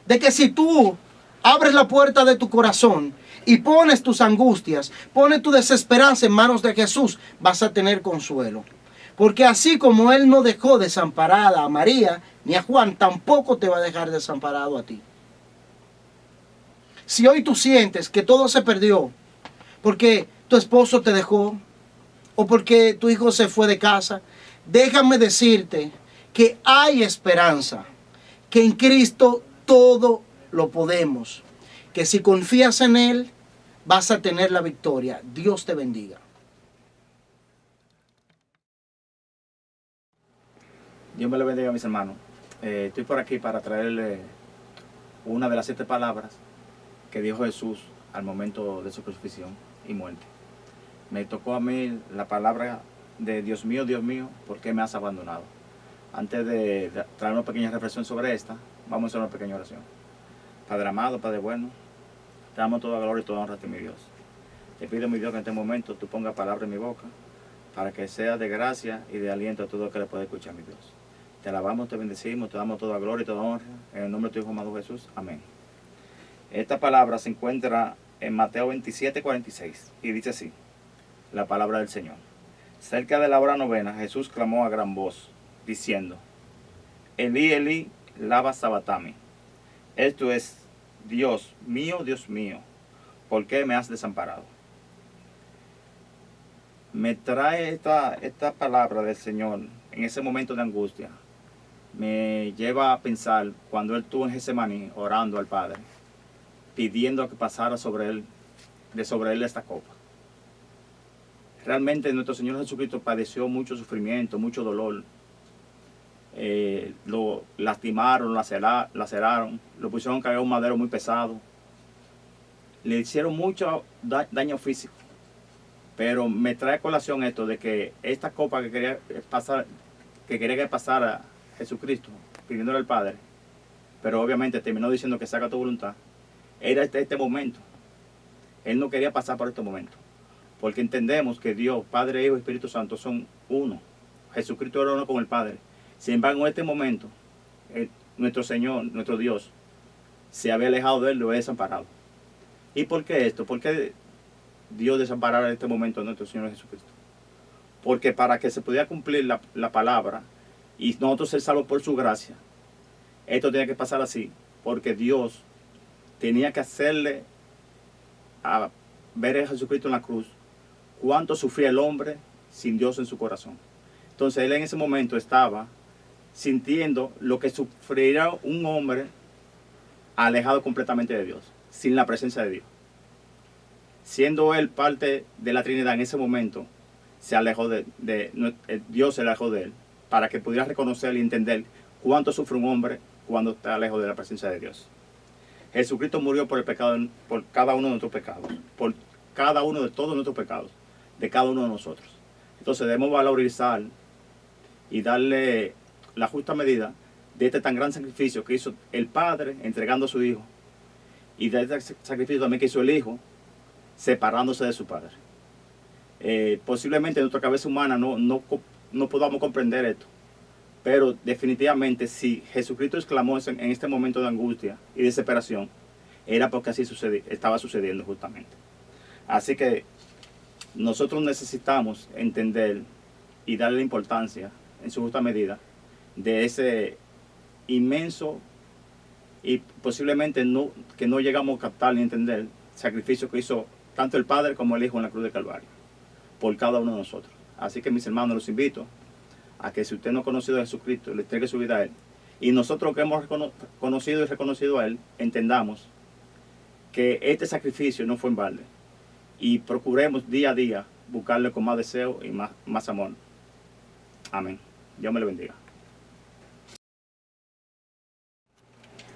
Speaker 6: de que si tú abres la puerta de tu corazón y pones tus angustias, pones tu desesperanza en manos de Jesús, vas a tener consuelo. Porque así como Él no dejó desamparada a María ni a Juan, tampoco te va a dejar desamparado a ti. Si hoy tú sientes que todo se perdió porque tu esposo te dejó o porque tu hijo se fue de casa, déjame decirte que hay esperanza, que en Cristo todo lo podemos, que si confías en Él vas a tener la victoria. Dios te bendiga.
Speaker 7: Dios me lo bendiga, mis hermanos. Estoy por aquí para traerle una de las 7 palabras que dijo Jesús al momento de su crucifixión y muerte. Me tocó a mí la palabra de Dios mío, ¿por qué me has abandonado? Antes de traer una pequeña reflexión sobre esta, vamos a hacer una pequeña oración. Padre amado, Padre bueno, te damos toda gloria y toda honra a ti, mi Dios. Te pido, mi Dios, que en este momento tú pongas palabra en mi boca para que sea de gracia y de aliento a todo el que le pueda escuchar, mi Dios. Te alabamos, te bendecimos, te damos toda gloria y toda honra. En el nombre de tu Hijo amado Jesús. Amén. Esta palabra se encuentra en Mateo 27:46 y dice así, la palabra del Señor. Cerca de la hora novena, Jesús clamó a gran voz, diciendo, Elí, Elí, lama sabactani. Esto es, Dios mío, ¿por qué me has desamparado? Me trae esta palabra del Señor en ese momento de angustia. Me lleva a pensar cuando Él estuvo en Getsemaní orando al Padre, pidiendo que pasara sobre Él esta copa. Realmente nuestro Señor Jesucristo padeció mucho sufrimiento, mucho dolor. Lo lastimaron, laceraron, lo pusieron a cargar un madero muy pesado. Le hicieron mucho daño físico. Pero me trae a colación esto de que esta copa que quería que pasara Jesucristo, pidiéndole al Padre, pero obviamente terminó diciendo que se haga tu voluntad, era este momento. Él no quería pasar por este momento, porque entendemos que Dios, Padre, Hijo y Espíritu Santo son uno. Jesucristo era uno con el Padre. Sin embargo, en este momento, nuestro Señor, nuestro Dios, se había alejado de Él, lo había desamparado. ¿Y por qué esto? ¿Por qué Dios desamparara en este momento a nuestro Señor Jesucristo? Porque para que se pudiera cumplir la palabra y nosotros ser salvos por su gracia, esto tenía que pasar así, porque Dios tenía que hacerle a ver a Jesucristo en la cruz cuánto sufría el hombre sin Dios en su corazón. Entonces Él en ese momento estaba sintiendo lo que sufriría un hombre alejado completamente de Dios, sin la presencia de Dios. Siendo Él parte de la Trinidad en ese momento, se alejó Dios se alejó de Él, para que pudiera reconocer y entender cuánto sufre un hombre cuando está lejos de la presencia de Dios. Jesucristo murió por el pecado, por cada uno de nuestros pecados, por cada uno de todos nuestros pecados, de cada uno de nosotros. Entonces debemos valorizar y darle la justa medida de este tan gran sacrificio que hizo el Padre entregando a su Hijo, y de este sacrificio también que hizo el Hijo separándose de su Padre. Posiblemente en nuestra cabeza humana no podamos comprender esto, pero definitivamente si Jesucristo exclamó en este momento de angustia y desesperación, era porque así estaba sucediendo justamente. Así que nosotros necesitamos entender y darle importancia en su justa medida de ese inmenso y posiblemente que no llegamos a captar ni entender el sacrificio que hizo tanto el Padre como el Hijo en la cruz del Calvario por cada uno de nosotros. Así que mis hermanos, los invito a que si usted no ha conocido a Jesucristo, le entregue su vida a Él, y nosotros que hemos conocido y reconocido a Él, entendamos que este sacrificio no fue en balde, y procuremos día a día buscarle con más deseo y más amor. Amén. Dios me lo bendiga.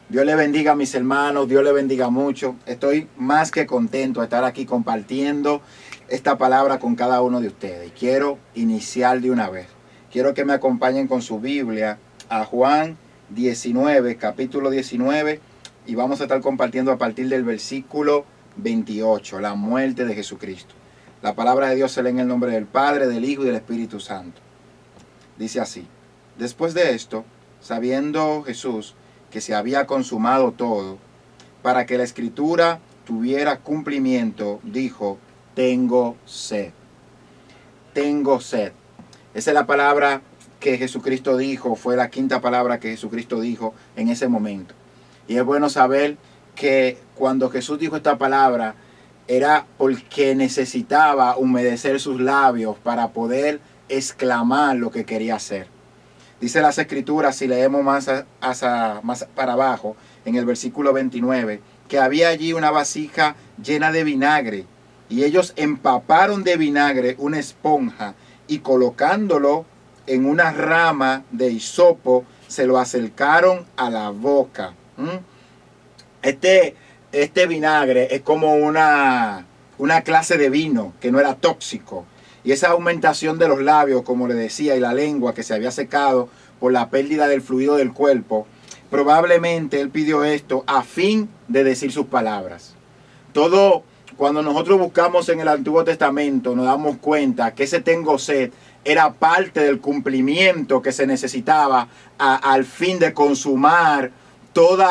Speaker 8: Dios le bendiga a mis hermanos, Dios le bendiga mucho. Estoy más que contento de estar aquí compartiendo esta palabra con cada uno de ustedes. Quiero iniciar de una vez. Quiero que me acompañen con su Biblia a Juan 19, capítulo 19, y vamos a estar compartiendo a partir del versículo 28, la muerte de Jesucristo. La palabra de Dios se lee en el nombre del Padre, del Hijo y del Espíritu Santo. Dice así: después de esto, sabiendo Jesús que se había consumado todo, para que la escritura tuviera cumplimiento, dijo, tengo sed. Tengo sed. Esa es la palabra que Jesucristo dijo, fue la quinta palabra que Jesucristo dijo en ese momento. Y es bueno saber que cuando Jesús dijo esta palabra, era porque necesitaba humedecer sus labios para poder exclamar lo que quería hacer. Dice las escrituras, si leemos más para abajo, en el versículo 29, que había allí una vasija llena de vinagre, y ellos empaparon de vinagre una esponja, y colocándolo en una rama de hisopo, se lo acercaron a la boca. Este vinagre es como una clase de vino que no era tóxico. Y esa aumentación de los labios, como le decía, y la lengua que se había secado por la pérdida del fluido del cuerpo, probablemente él pidió esto a fin de decir sus palabras. Todo, cuando nosotros buscamos en el Antiguo Testamento, nos damos cuenta que ese tengo sed era parte del cumplimiento que se necesitaba al fin de consumar todo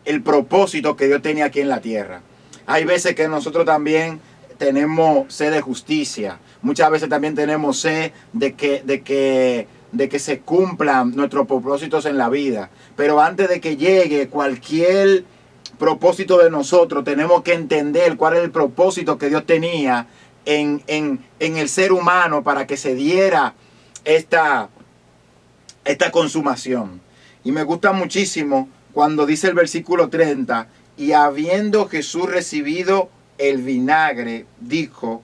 Speaker 8: el propósito que Dios tenía aquí en la tierra. Hay veces que nosotros también tenemos sed de justicia. Muchas veces también tenemos sed de que se cumplan nuestros propósitos en la vida. Pero antes de que llegue cualquier propósito de nosotros, tenemos que entender cuál es el propósito que Dios tenía en el ser humano para que se diera esta consumación. Y me gusta muchísimo cuando dice el versículo 30, y habiendo Jesús recibido el vinagre, dijo,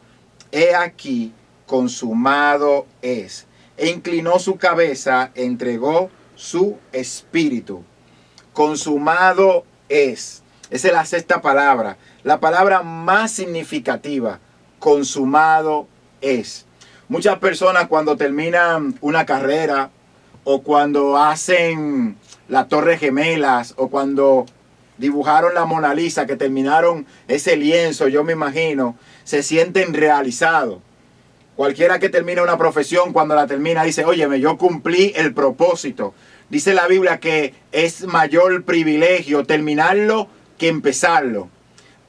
Speaker 8: he aquí, consumado es. E inclinó su cabeza, entregó su espíritu. Consumado es. Esa es la sexta palabra. La palabra más significativa. Consumado es. Muchas personas cuando terminan una carrera o cuando hacen las Torres Gemelas o cuando dibujaron la Mona Lisa, que terminaron ese lienzo, yo me imagino, se sienten realizados. Cualquiera que termina una profesión, cuando la termina, dice, óyeme, yo cumplí el propósito. Dice la Biblia que es mayor privilegio terminarlo que empezarlo.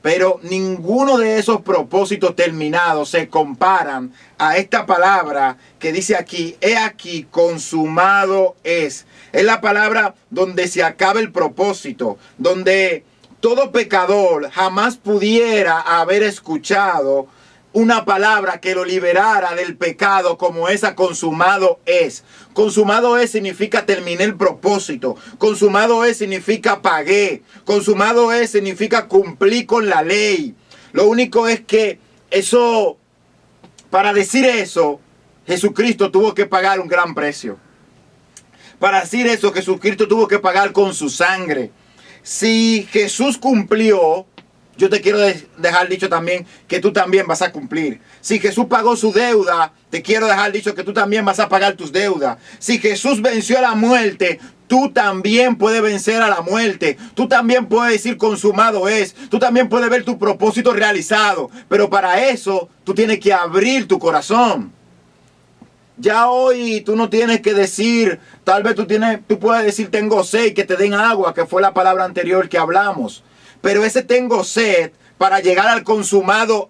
Speaker 8: Pero ninguno de esos propósitos terminados se comparan a esta palabra que dice aquí, he aquí, consumado es. Es la palabra donde se acaba el propósito, donde todo pecador jamás pudiera haber escuchado una palabra que lo liberara del pecado como esa consumado es. Consumado es significa terminé el propósito. Consumado es significa pagué. Consumado es significa cumplí con la ley. Lo único es que eso, para decir eso, Jesucristo tuvo que pagar un gran precio. Para decir eso, Jesucristo tuvo que pagar con su sangre. Si Jesús cumplió, yo te quiero dejar dicho también que tú también vas a cumplir. Si Jesús pagó su deuda, te quiero dejar dicho que tú también vas a pagar tus deudas. Si Jesús venció a la muerte, tú también puedes vencer a la muerte. Tú también puedes decir consumado es. Tú también puedes ver tu propósito realizado. Pero para eso tú tienes que abrir tu corazón. Ya hoy tú no tienes que decir, tal vez tú puedes decir tengo sed y que te den agua, que fue la palabra anterior que hablamos. Pero ese tengo sed para llegar al consumado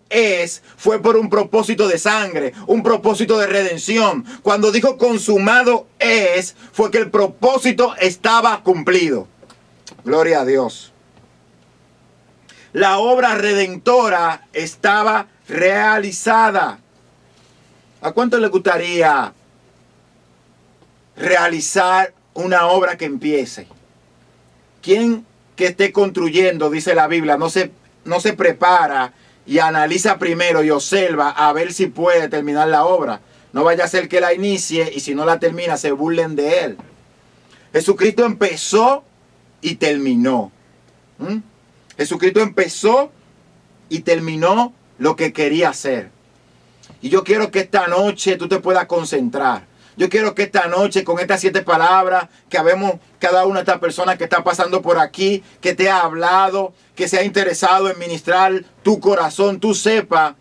Speaker 8: fue por un propósito de sangre, un propósito de redención. Cuando dijo consumado fue que el propósito estaba cumplido. Gloria a Dios. La obra redentora estaba realizada. ¿A cuánto le gustaría realizar una obra que empiece? ¿Quién que esté construyendo, dice la Biblia, no se prepara y analiza primero y observa a ver si puede terminar la obra? No vaya a ser que la inicie y si no la termina se burlen de él. Jesucristo empezó y terminó. Jesucristo empezó y terminó lo que quería hacer. Y yo quiero que esta noche tú te puedas concentrar. Yo quiero que esta noche, con estas 7 palabras que habemos cada una de estas personas que está pasando por aquí, que te ha hablado, que se ha interesado en ministrar tu corazón, tú sepas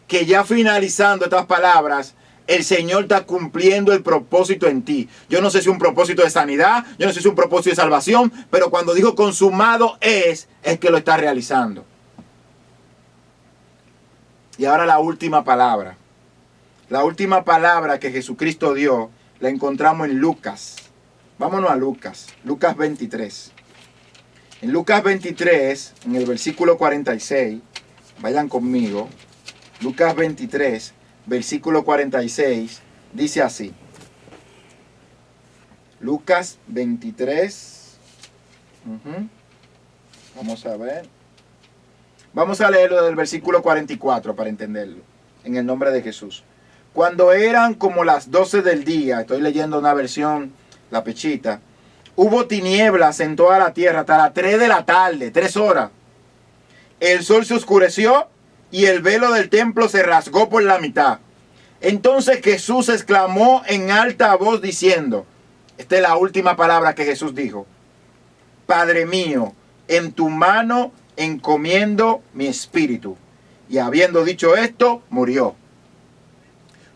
Speaker 8: que ya finalizando estas palabras, el Señor está cumpliendo el propósito en ti. Yo no sé si un propósito de sanidad, yo no sé si un propósito de salvación, pero cuando dijo consumado es que lo está realizando. Y ahora la última palabra. La última palabra que Jesucristo dio la encontramos en Lucas. Vámonos a Lucas. Lucas 23. En Lucas 23, en el versículo 46, vayan conmigo. Lucas 23, versículo 46, dice así. Lucas 23. Vamos a ver. Vamos a leerlo del versículo 44 para entenderlo. En el nombre de Jesús. Cuando eran como las 12 del día, estoy leyendo una versión, la Pechita, hubo tinieblas en toda la tierra hasta las 3 de la tarde, 3 horas. El sol se oscureció y el velo del templo se rasgó por la mitad. Entonces Jesús exclamó en alta voz diciendo, esta es la última palabra que Jesús dijo, Padre mío, en tu mano encomiendo mi espíritu. Y habiendo dicho esto, murió.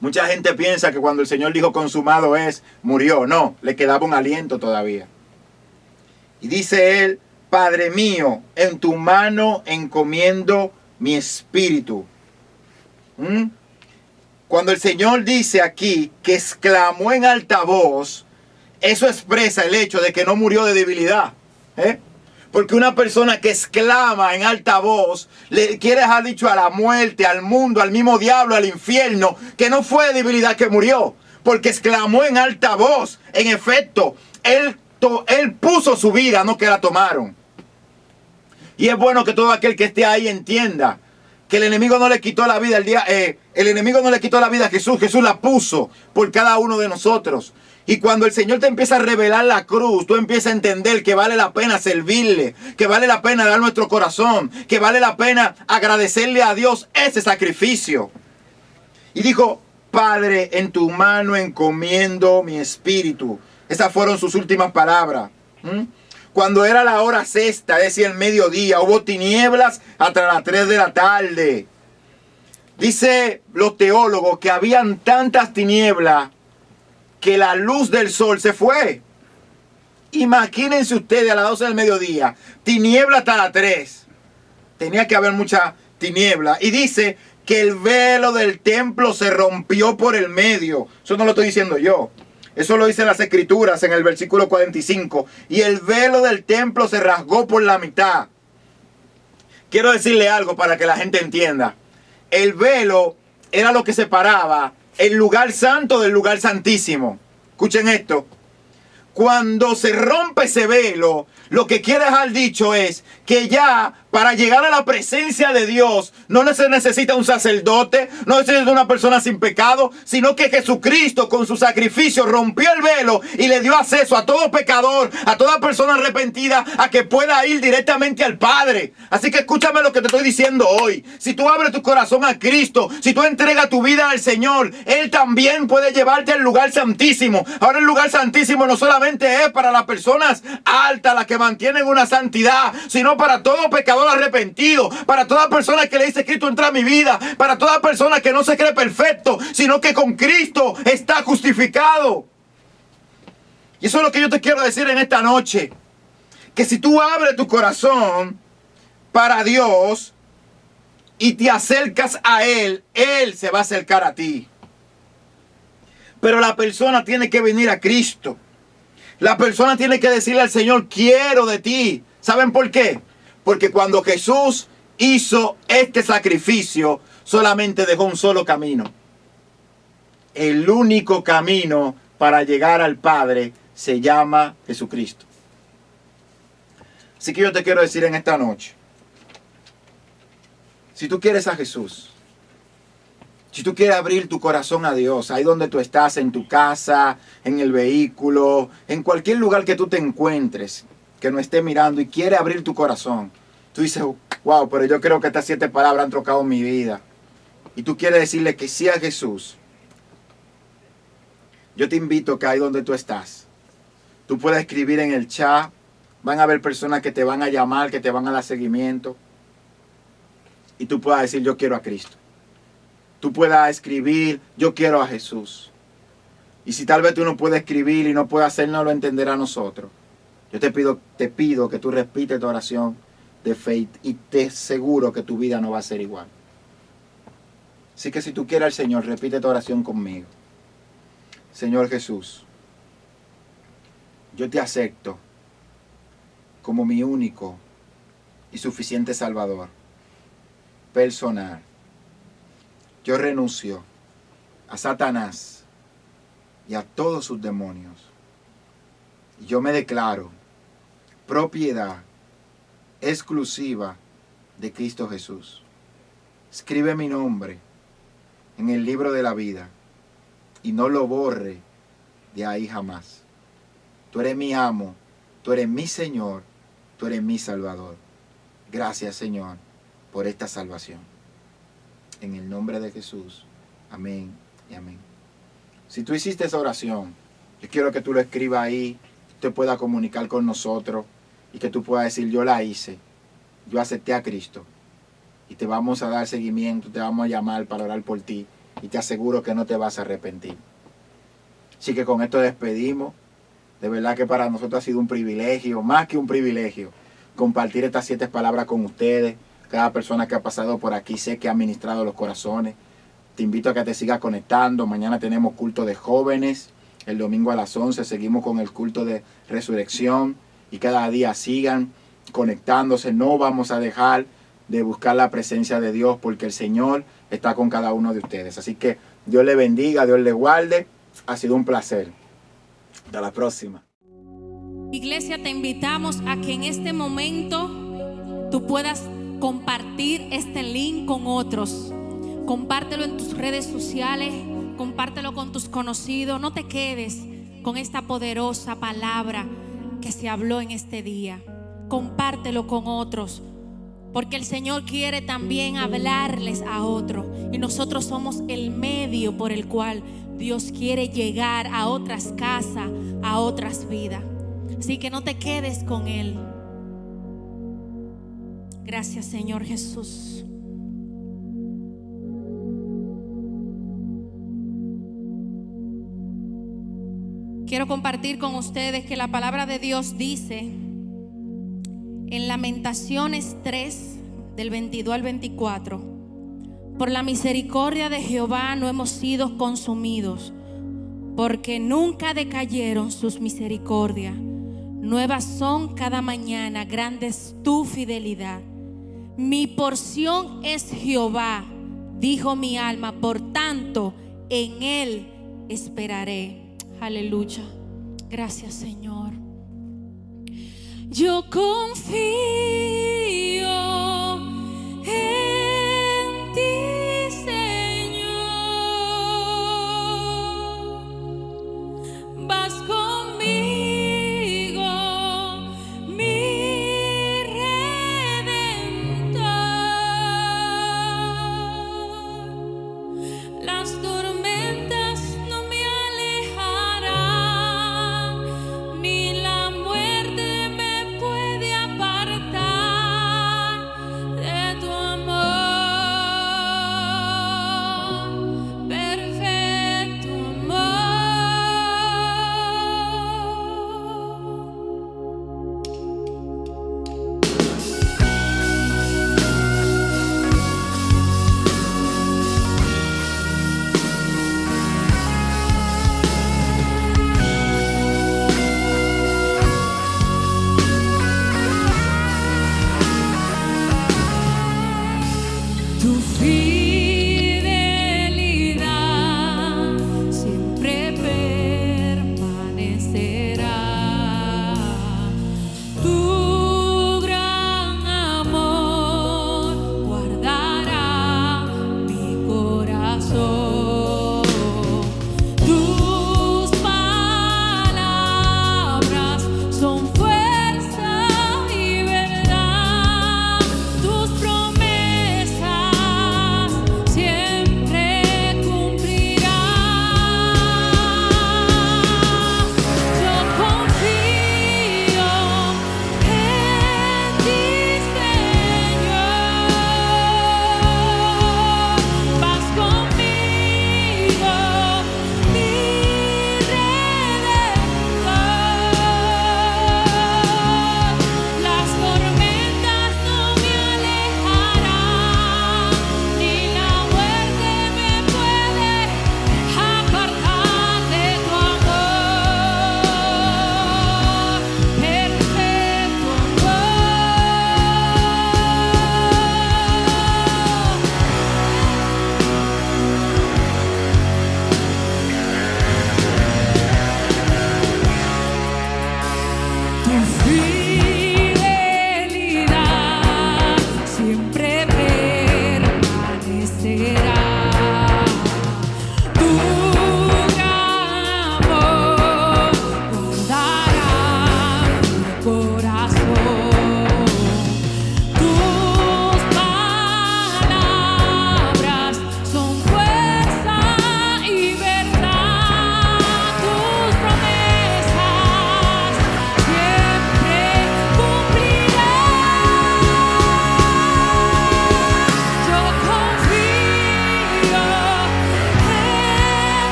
Speaker 8: Mucha gente piensa que cuando el Señor dijo consumado es, murió. No, le quedaba un aliento todavía. Y dice él, Padre mío, en tu mano encomiendo mi espíritu. Cuando el Señor dice aquí que exclamó en alta voz, eso expresa el hecho de que no murió de debilidad. Porque una persona que exclama en alta voz le quiere dejar dicho a la muerte, al mundo, al mismo diablo, al infierno, que no fue de debilidad que murió, porque exclamó en alta voz. En efecto, él puso su vida, no que la tomaron. Y es bueno que todo aquel que esté ahí entienda que el enemigo no le quitó la vida el enemigo no le quitó la vida a Jesús, Jesús la puso por cada uno de nosotros. Y cuando el Señor te empieza a revelar la cruz, tú empiezas a entender que vale la pena servirle, que vale la pena dar nuestro corazón, que vale la pena agradecerle a Dios ese sacrificio. Y dijo, Padre, en tu mano encomiendo mi espíritu. Esas fueron sus últimas palabras. Cuando era la hora sexta, es decir, el mediodía, hubo tinieblas hasta las 3 de la tarde. Dice los teólogos que habían tantas tinieblas que la luz del sol se fue. Imagínense ustedes a las 12 del mediodía, tiniebla hasta las 3. Tenía que haber mucha tiniebla. Y dice que el velo del templo se rompió por el medio. Eso no lo estoy diciendo yo. Eso lo dicen las escrituras en el versículo 45. Y el velo del templo se rasgó por la mitad. Quiero decirle algo para que la gente entienda. El velo era lo que separaba el lugar santo del lugar santísimo. Escuchen esto. Cuando se rompe ese velo, lo que quiere dejar dicho es que ya para llegar a la presencia de Dios no se necesita un sacerdote, no se necesita una persona sin pecado, sino que Jesucristo con su sacrificio rompió el velo y le dio acceso a todo pecador, a toda persona arrepentida, a que pueda ir directamente al Padre. Así que escúchame lo que te estoy diciendo hoy. Si tú abres tu corazón a Cristo, si tú entregas tu vida al Señor, Él también puede llevarte al lugar santísimo. Ahora el lugar santísimo no solamente es para las personas altas, las que mantienen una santidad, sino para todo pecador arrepentido, para toda persona que le dice Cristo entra a mi vida, para toda persona que no se cree perfecto, sino que con Cristo está justificado. Y eso es lo que yo te quiero decir en esta noche, que si tú abres tu corazón para Dios y te acercas a Él, Él se va a acercar a ti. Pero la persona tiene que venir a Cristo. La persona tiene que decirle al Señor, quiero de ti. ¿Saben por qué? Porque cuando Jesús hizo este sacrificio, solamente dejó un solo camino. El único camino para llegar al Padre se llama Jesucristo. Así que yo te quiero decir en esta noche, si tú quieres a Jesús, si tú quieres abrir tu corazón a Dios, ahí donde tú estás, en tu casa, en el vehículo, en cualquier lugar que tú te encuentres, que no esté mirando y quiere abrir tu corazón, tú dices, wow, pero yo creo que estas 7 palabras han trocado mi vida. Y tú quieres decirle que sí a Jesús. Yo te invito que ahí donde tú estás, tú puedes escribir en el chat. Van a haber personas que te van a llamar, que te van a dar seguimiento. Y tú puedas decir, yo quiero a Cristo. tú puedas escribir, yo quiero a Jesús. Y si tal vez tú no puedes escribir y no puedes hacernos entender a nosotros, yo te pido que tú repites tu oración de fe y te aseguro que tu vida no va a ser igual. Así que si tú quieres al Señor, repite tu oración conmigo. Señor Jesús, yo te acepto como mi único y suficiente Salvador personal. Yo renuncio a Satanás y a todos sus demonios. Y yo me declaro propiedad exclusiva de Cristo Jesús. Escribe mi nombre en el libro de la vida y no lo borre de ahí jamás. Tú eres mi amo, tú eres mi Señor, tú eres mi Salvador. Gracias, Señor, por esta salvación. En el nombre de Jesús. Amén y amén. Si tú hiciste esa oración, yo quiero que tú lo escribas ahí, te puedas comunicar con nosotros y que tú puedas decir, yo la hice, yo acepté a Cristo y te vamos a dar seguimiento, te vamos a llamar para orar por ti y te aseguro que no te vas a arrepentir. Así que con esto despedimos. De verdad que para nosotros ha sido un privilegio, más que un privilegio, compartir estas 7 palabras con ustedes. Cada persona que ha pasado por aquí sé que ha ministrado los corazones. Te invito a que te sigas conectando. Mañana tenemos culto de jóvenes. El domingo a las 11 seguimos con el culto de resurrección. Y cada día sigan conectándose. No vamos a dejar de buscar la presencia de Dios porque el Señor está con cada uno de ustedes. Así que Dios le bendiga, Dios le guarde. Ha sido un placer. Hasta la próxima.
Speaker 3: Iglesia, te invitamos a que en este momento tú puedas compartir este link con otros. Compártelo en tus redes sociales, compártelo con tus conocidos. No te quedes con esta poderosa palabra que se habló en este día. Compártelo con otros, porque el Señor quiere también hablarles a otros. Y nosotros somos el medio por el cual Dios quiere llegar a otras casas, a otras vidas. Así que no te quedes con Él. Gracias, Señor Jesús. Quiero compartir con ustedes que la palabra de Dios dice en Lamentaciones 3, del 22 al 24: por la misericordia de Jehová no hemos sido consumidos, porque nunca decayeron sus misericordias. Nuevas son cada mañana, grande es tu fidelidad. Mi porción es Jehová, dijo mi alma, por tanto en Él esperaré. Aleluya. Gracias, Señor. Yo confío en ti, Señor. Vas